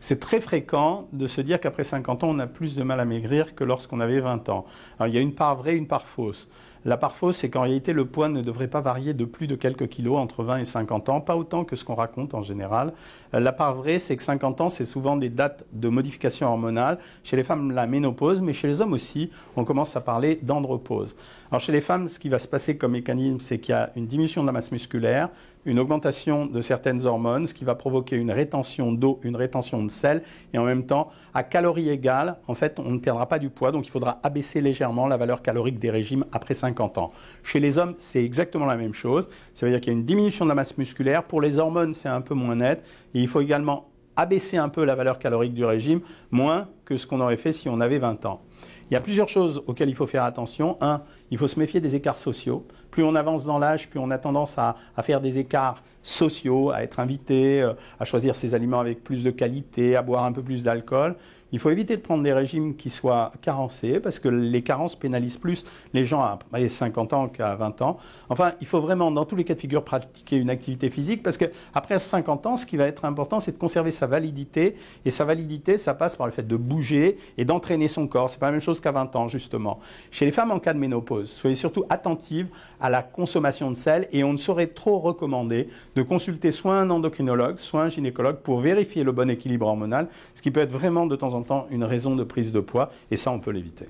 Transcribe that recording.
c'est très fréquent de se dire qu'après 50 ans, on a plus de mal à maigrir que lorsqu'on avait 20 ans. Alors, il y a une part vraie, une part fausse. La part fausse, c'est qu'en réalité, le poids ne devrait pas varier de plus de quelques kilos entre 20 et 50 ans, pas autant que ce qu'on raconte en général. La part vraie, c'est que 50 ans, c'est souvent des dates de modification hormonale. Chez les femmes, la ménopause, mais chez les hommes aussi, on commence à parler d'andropause. Alors chez les femmes, ce qui va se passer comme mécanisme, c'est qu'il y a une diminution de la masse musculaire, une augmentation de certaines hormones, ce qui va provoquer une rétention d'eau, une rétention de sel, et en même temps, à calories égales, en fait, on ne perdra pas du poids, donc il faudra abaisser légèrement la valeur calorique des régimes après 50 ans. Chez les hommes, c'est exactement la même chose, ça veut dire qu'il y a une diminution de la masse musculaire, pour les hormones, c'est un peu moins net, et il faut également abaisser un peu la valeur calorique du régime, moins que ce qu'on aurait fait si on avait 20 ans. Il y a plusieurs choses auxquelles il faut faire attention. Un, il faut se méfier des écarts sociaux. Plus on avance dans l'âge, plus on a tendance à faire des écarts sociaux, à être invité, à choisir ses aliments avec plus de qualité, à boire un peu plus d'alcool. Il faut éviter de prendre des régimes qui soient carencés, parce que les carences pénalisent plus les gens à 50 ans qu'à 20 ans. Enfin, il faut vraiment, dans tous les cas de figure, pratiquer une activité physique, parce qu'après 50 ans, ce qui va être important, c'est de conserver sa validité. Et sa validité, ça passe par le fait de bouger et d'entraîner son corps. Ce n'est pas la même chose qu'à 20 ans, justement. Chez les femmes en cas de ménopause, soyez surtout attentives à la consommation de sel, et on ne saurait trop recommander de consulter soit un endocrinologue, soit un gynécologue pour vérifier le bon équilibre hormonal, ce qui peut être vraiment de temps en temps une raison de prise de poids, et ça, on peut l'éviter.